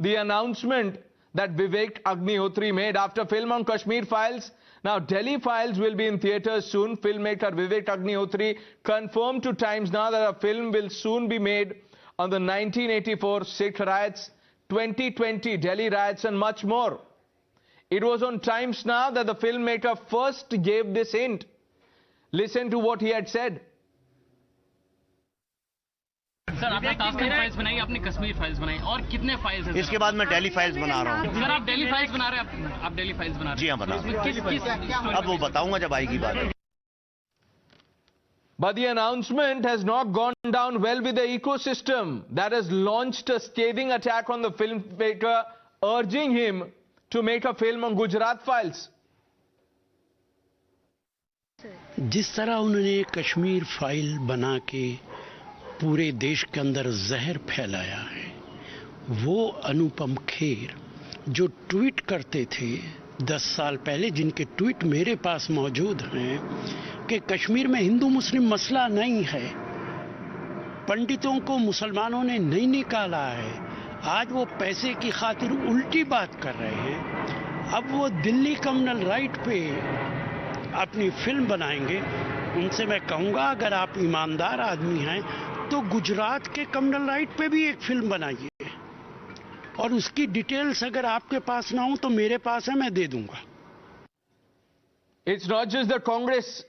the announcement that Vivek Agnihotri made after film on Kashmir Files. Now, Delhi Files will be in theatres soon. Filmmaker Vivek Agnihotri confirmed to Times Now that a film will soon be made on the 1984 Sikh riots, 2020 Delhi riots and much more. It was on Times Now that the filmmaker first gave this hint. Listen to what he had said. Sir आपने Kashmir files बनाई, आपने Kashmir files बनाई और कितने files हैं? इसके बाद मैं दिल्ली फाइल्स बना रहा हूँ। सर आप दिल्ली फाइल्स बना रहे हैं, आप दिल्ली फाइल्स बना रहे हैं? जी हाँ, बना रहा हूँ। अब वो बताऊंगा जब आएगी बात। But the announcement has not gone down well with the ecosystem that has launched a scathing attack on the filmmaker, urging him to make a film on Gujarat Files. जिस तरह उन्होंने कश्मीर फाइल बना के पूरे देश के अंदर जहर फैलाया है, वो अनुपम खेर जो ट्वीट करते थे 10 साल पहले, जिनके ट्वीट मेरे पास मौजूद हैं कि कश्मीर में हिंदू मुस्लिम मसला नहीं है, पंडितों को मुसलमानों ने नहीं निकाला है, आज वो पैसे की खातिर उल्टी बात कर रहे हैं। अब वो दिल्ली कम्युनल राइट पे अपनी फिल्म बनाएंगे। उनसे मैं कहूँगा, अगर आप ईमानदार आदमी हैं तो गुजरात के कम्युनल राइट पे भी एक फिल्म बनाइए और उसकी डिटेल्स अगर आपके पास ना हो तो मेरे पास है, मैं दे दूंगा। It's not just the Congress.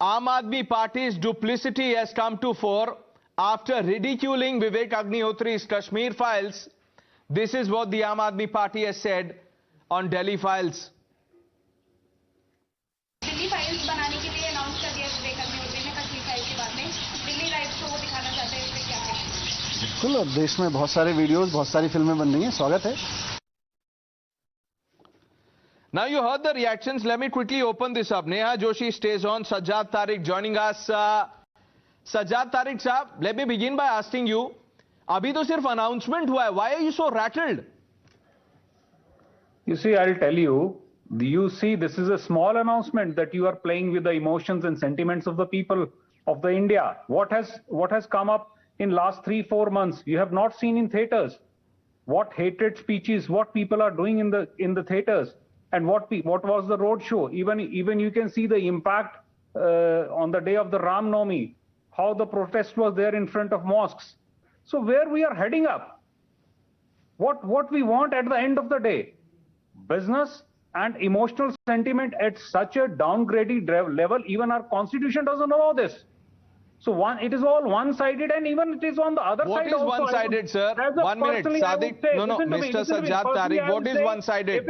Aam Aadmi Party's duplicity has come to fore after ridiculing Vivek Agnihotri's Kashmir Files. This is what the Aam Aadmi Party has said on Delhi Files. Delhi files बनाने के लिए announce कर दिया विवेक अग्निहोत्री ने Kashmir files के बाद में। Delhi rights को वो दिखाना चाहते हैं, इस पे क्या कहेंगे? बिल्कुल, और देश में बहुत सारे वीडियोस, बहुत सारी फिल्में बन रही हैं, स्वागत है। Now you heard the reactions. Let me quickly open this up. Neha Joshi stays on. Sajjad Tariq joining us. Sajjad Tariq साहब, let me begin by asking you. अभी तो सिर्फ announcement हुआ है. Why are you so rattled? You see, I'll tell you. You see, this is a small announcement that you are playing with the emotions and sentiments of the people of the India. What has come up in last 3-4 months? You have not seen in theaters. What hatred speeches, what people are doing in the theaters, and what was the road show. Even you can see the impact on the day of the Ram Navami, how the protest was there in front of mosques. So where we are heading up, what we want at the end of the day, business and emotional sentiment at such a downgraded level, even our constitution doesn't allow this. So it is all one-sided, and even it is on the other what side also. What is one-sided, sir? 1 minute, Sadiq. No, Mr. Sajjad Tariq, what is one-sided?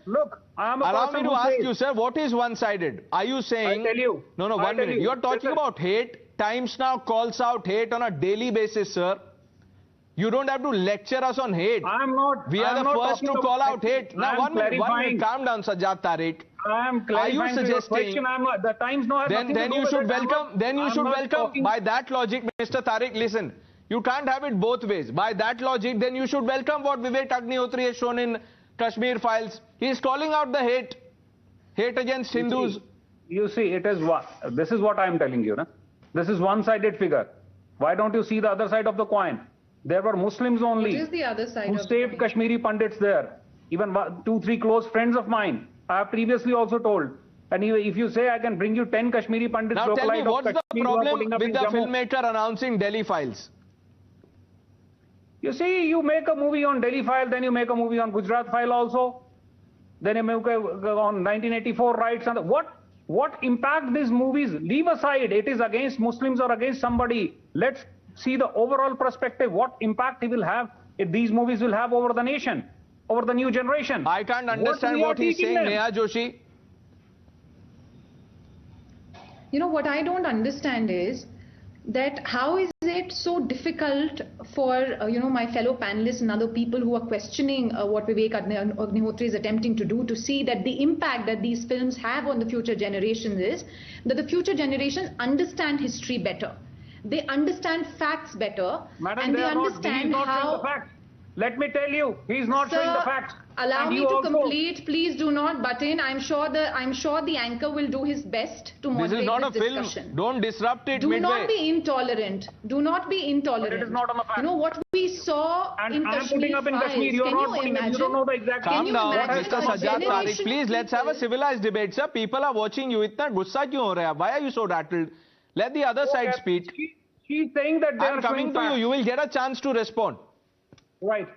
Look, I am a Allow me to ask you, sir, what is one-sided? Are you saying... I'll tell you. No, 1 minute. You are talking about hate. Times Now calls out hate on a daily basis, sir. You don't have to lecture us on hate. I am not. We are the first to call out hate. Now, 1 minute, calm down, Sajjad Tariq. I am clarifying. Are you suggesting? The Times Now has nothing to do with it. Then you should welcome. Then you should welcome. By that logic, Mr. Tariq, listen. You can't have it both ways. By that logic, then you should welcome what Vivek Agnihotri has shown in Kashmir Files. He is calling out the hate against Hindus. You see, it is what. This is what I am telling you. Na? This is one-sided figure. Why don't you see the other side of the coin? There were Muslims only. What is the other side who saved Kashmiri Pandits there. Even 2-3 close friends of mine. I have previously also told. And if you say I can bring you 10 Kashmiri Pandits, now tell me, what's the problem with the Jammu, filmmaker announcing Delhi Files? You see, you make a movie on Delhi File, then you make a movie on Gujarat File also. Then you make on 1984 riots. And what impact these movies? Leave aside, it is against Muslims or against somebody. Let's see the overall perspective, what impact he will have, if these movies will have over the nation, over the new generation. I can't understand what he's saying, Neha Joshi. You know, what I don't understand is that how is it so difficult for, my fellow panelists and other people who are questioning what Vivek Agnihotri is attempting to do, to see that the impact that these films have on the future generations is that the future generations understand history better. They understand facts better. Madam, and they understand how... Let me tell you, he's not showing the facts. Allow And me you to also- complete. Please do not butt in. I'm sure the anchor will do his best to This moderate is not a this film. discussion. Don't disrupt it Do midway. not be intolerant. Do not be intolerant. But it is not on the facts. You know what we saw And in I'm Kashmir putting up in Files. Kashmir. You're Can not you putting up. You imagine? don't know the exact. Calm you down, imagine Mr. a Sajjad Tariq. generation Please, let's have a people- civilized debate, sir. People are watching you. इतना गुस्सा क्यों हो रहा है? Why are you so rattled? Let the other side speak. She's saying that they I'm are coming showing to you. facts. You will get a chance to respond. Right.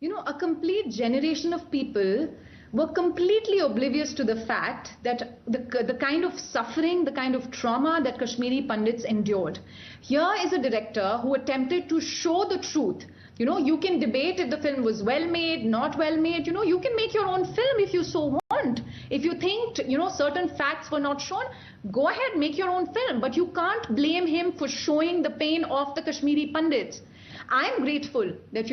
You know, a complete generation of people were completely oblivious to the fact that the kind of suffering, the kind of trauma that Kashmiri Pandits endured. Here is a director who attempted to show the truth. You know, you can debate if the film was well made, not well made. You know, you can make your own film if you so want. If you think, you know, certain facts were not shown, go ahead, make your own film. But you can't blame him for showing the pain of the Kashmiri Pandits. I'm grateful that,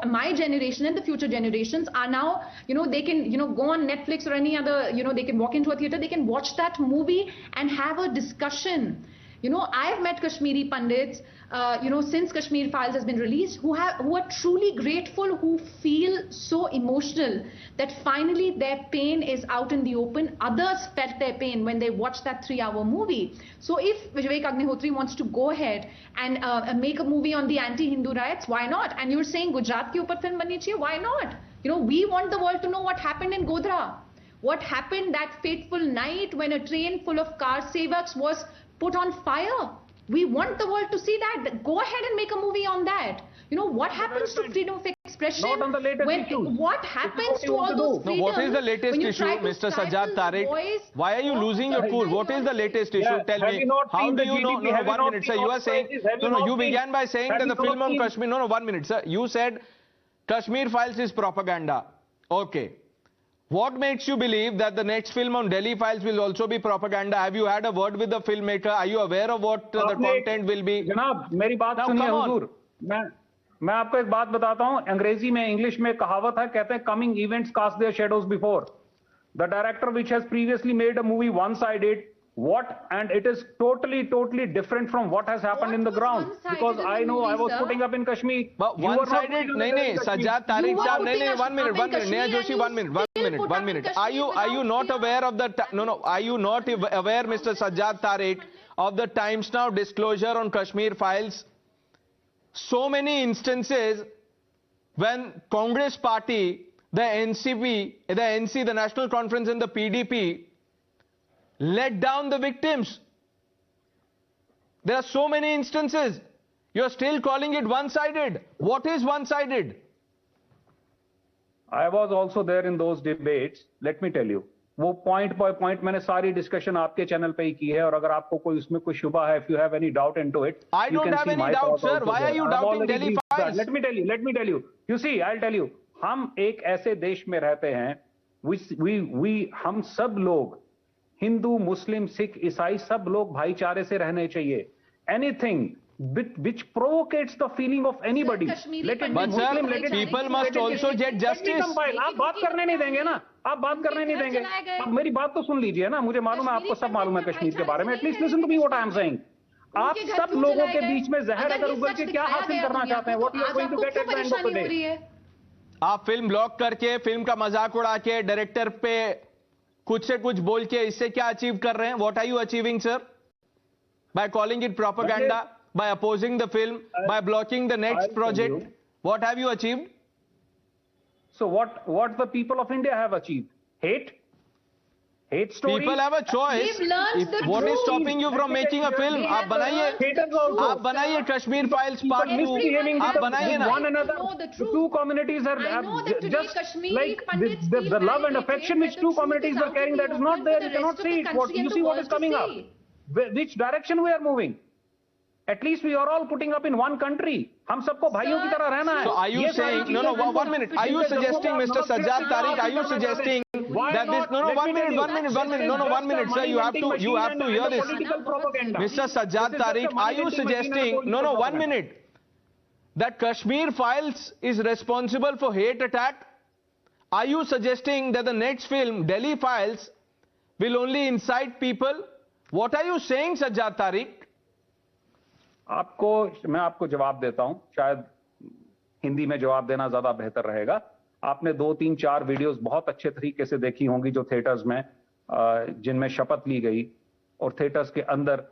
my generation and the future generations are now, they can, go on Netflix or any other, they can walk into a theater, they can watch that movie and have a discussion. You know, I've met Kashmiri Pandits, since Kashmir Files has been released, who are truly grateful, who feel so emotional that finally their pain is out in the open. Others felt their pain when they watched that 3-hour movie. So if Vivek Agnihotri wants to go ahead and make a movie on the anti-Hindu riots, why not? And you're saying Gujarat ke upar film banni chahiye, why not? You know, we want the world to know what happened in Godhra. What happened that fateful night when a train full of car sevaks was put on fire. We want the world to see that. Go ahead and make a movie on that. You know, what happens to freedom of expression? Not on the latest issues. What happens to all want to those do. No, freedoms? what is the latest when you issue, try to Mr. stifle Sajjad the Tariq? voice Why are you of losing the your cool? What is the minority? latest issue? Yeah, Tell have me. you not How seen do the you know? GDP? No, Have you one not minute, seen sir. You all are saying. prices? Have you No, not you seen- began by saying have that you the not film on seen- Kashmir. No, 1 minute, sir. You said Kashmir Files is propaganda. Okay. What makes you believe that the next film on Delhi Files will also be propaganda? Have you had a word with the filmmaker? Are you aware of what the content will be? जनाब मेरी बात Now, सुनिए come on. हुजूर मैं आपको एक बात बताता हूं अंग्रेजी में इंग्लिश में कहावत है कहते हैं coming events cast their shadows before the director which has previously made a movie one sided what and it is totally different from what has happened in the ground because I know I was putting up in Kashmir But You were not one-sided, putting up nahi, in nahi, Kashmir. Sajjad Tariq You were Saab, nahi, putting nahi, us 1 minute, up 1 in minute, Neha Kashmir Joshi, and 1 you minute, 1 still minute, put 1 up in minute. Kashmir Are you not without aware of the, no, are you not aware, Mr. Sajjad Tariq, of the Times Now disclosure on Kashmir Files? So many instances when Congress Party, the NCP, the National Conference and the PDP let down the victims. There are so many instances. You're still calling it one-sided. What is one-sided? I was also there in those debates. Let me tell you. वो point by point मैंने सारी discussion आपके channel पे ही की है और अगर आपको कोई उसमें कोई शुबा है, if you have any doubt into it, I don't have any doubt, sir. Why are you doubting Delhi Files? Let me tell you. You see, I'll tell you. हम एक ऐसे देश में रहते हैं, हम सब लोग हिंदू, मुस्लिम, सिख, ईसाई सब लोग भाईचारे से रहने चाहिए. Anything which provocates the feeling of anybody. Let it be But sir, Muslim, let it be people must also get justice. आप बात करने नहीं देंगे ना, आप बात करने नहीं देंगे. आप मेरी बात तो सुन लीजिए ना, मुझे मालूम है आपको सब मालूम है कश्मीर के बारे में. At least listen to me what I am saying. आप सब लोगों के बीच में जहर अगर उगल के क्या हासिल करना चाहते हैं? What you are going to get at the end of the day? आप फिल्म ब्लॉक करके, फिल्म का मजाक उड़ा के, डायरेक्टर पे कुछ से कुछ बोल के इससे क्या अचीव कर रहे हैं? What are you achieving, sir? By calling it propaganda, by opposing the film, by blocking the next project, what have you achieved? So what the people of India have achieved? Hate stories. People have a choice. We've learned the What is truth. stopping you from making a film? We आप have बनाइए, learned Haters also. आप बनाइए Kashmir Files Part 2. Misbehaving आप with बनाइए ना. one another. know the The truth. two communities I have know that today just Kashmiri like Pandits the feel love and validated affection which that two the truth communities is are out carrying, in the that is not open there. for You the cannot rest of see the it. What country you and see the what world is to coming up. see. Which direction we are moving? At least we are all putting up in one country. हम सबको भाइयों की तरह रहना है. So are you ये सारी saying, no, चीजें 1 minute, are you suggesting, Mr. Sajjad Tariq, are you suggesting that this, no, 1 minute, no, 1 minute, sir, you have to hear this. Mr. Sajjad Tariq, are you suggesting, no, 1 minute, that Kashmir Files is responsible for hate attack? Are you suggesting that the next film, Delhi Files, will only incite people? What are you saying, Sajjad Tariq? मैं आपको जवाब देता हूं शायद हिंदी में जवाब देना ज्यादा बेहतर रहेगा। आपने 2, 3, 4 वीडियोस बहुत अच्छे तरीके से देखी होंगी जो थिएटर्स में जिनमें शपथ ली गई और थिएटर्स के अंदर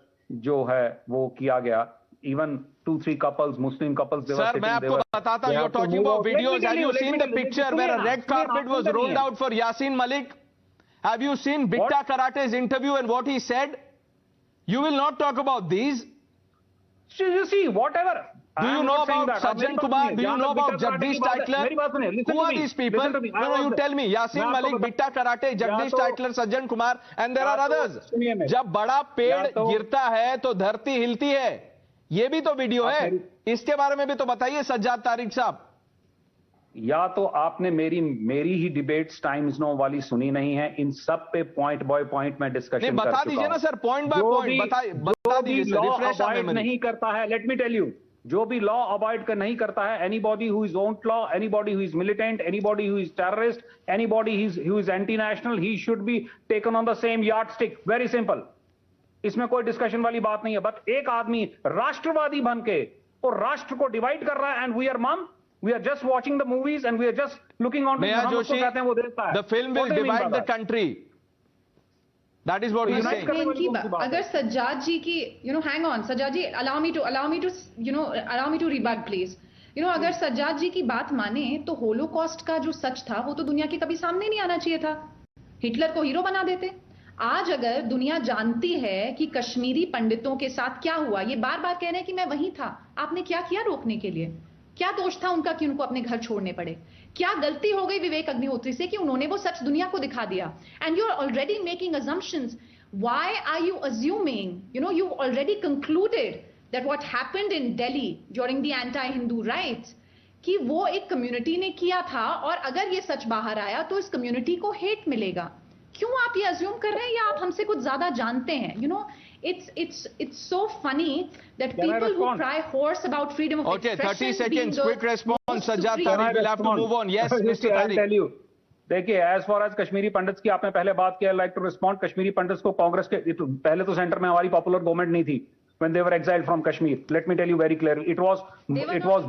जो है वो किया गया। Even 2, 3 couples, Muslim couples, they were Sir, मैं sitting, आपको बताता हूं, you're talking about videos. Have you seen the picture where a red carpet was rolled out for Yasin Malik? Have you seen Bitta Karate's interview and what he said? You will not talk about these. So you see, whatever. Do you know about Sajjan Kumar? Do you know about Jagdish Titler? Who are these people? No, you tell me. Yasin Malik, Bitta Karate, Jagdish Titler, Sajjan Kumar, and there are others. जब बड़ा पेड़ गिरता है तो धरती हिलती है, ये भी तो वीडियो है। इसके बारे में भी तो बताइए सज्जाद तारिक साहब। या तो आपने मेरी ही डिबेट्स टाइम्स नो वाली सुनी नहीं है। इन सब पे पॉइंट बाय पॉइंट में डिस्कशन बता दीजिए ना सर, पॉइंट बाय पॉइंट बता दीजिए। रिफ्रेश नहीं करता है, लेट मी टेल यू, जो भी लॉ अवॉइड कर नहीं करता है, anybody who is outlaw, anybody who is militant, anybody who is terrorist, anybody who is anti national, he should be taken on the same yardstick. Very simple, इसमें कोई discussion वाली बात नहीं है। बट एक आदमी राष्ट्रवादी बन के और राष्ट्र को डिवाइड कर रहा है, and we are mm, we are just watching the movies and we are just looking on to, हम उसको कहते हैं वो देखता है। The film will divide the country, that is what he is saying. अगर सज्जाद जी की hang on Sajjad ji, allow me to rebut please. अगर सज्जाद जी की बात माने तो होलोकॉस्ट का जो सच था वो तो दुनिया के कभी सामने नहीं आना चाहिए था। हिटलर को हीरो बना देते। आज अगर दुनिया जानती है कि कश्मीरी पंडितों के साथ क्या हुआ, ये बार बार कह रहे हैं कि मैं वहीं था, आपने क्या किया रोकने के लिए? क्या दोष था उनका कि उनको अपने घर छोड़ने पड़े? क्या गलती हो गई विवेक अग्निहोत्री से कि उन्होंने वो सच दुनिया को दिखा दिया? And you are already making assumptions. Why are you assuming, you've already concluded that what happened in Delhi during the anti-Hindu riots, कि वो एक कम्युनिटी ने किया था और अगर ये सच बाहर आया तो इस कम्युनिटी को हेट मिलेगा? क्यों आप ये अज्यूम कर रहे हैं या आप हमसे कुछ ज्यादा जानते हैं? It's so funny that people who cry hoarse about freedom of expression. Okay, 30 seconds, quick response. Sajjad Tariq will have to move on. Yes, Mr. Tariq. I'll tell you. देखिए, as far as Kashmiri pandits की आपने पहले बात किया, like to respond. Kashmiri pandits को कांग्रेस के पहले तो सेंटर में हमारी पॉपुलर गवर्नमेंट नहीं थी when they were exiled from Kashmir. Let me tell you very clearly, it was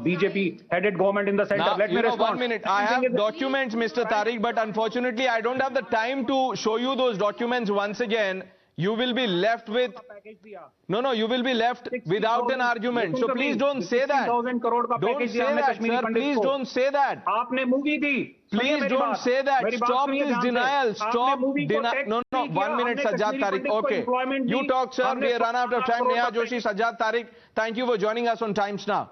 BJP headed government in the center. Now, let me respond. 1 minute. I have documents, Mr. Tariq, but unfortunately I don't have the time to show you those documents once again. You will be left with you will be left without an argument. So please don't say that. Don't say that, sir. Please don't say that. आपने movie the. Please don't say that. Stop this denial. Stop denial. No. 1 minute, Sajjad Tariq. Okay. You talk, sir. We are run out of time. Neha Joshi, Sajjad Tariq. Thank you for joining us on Times Now.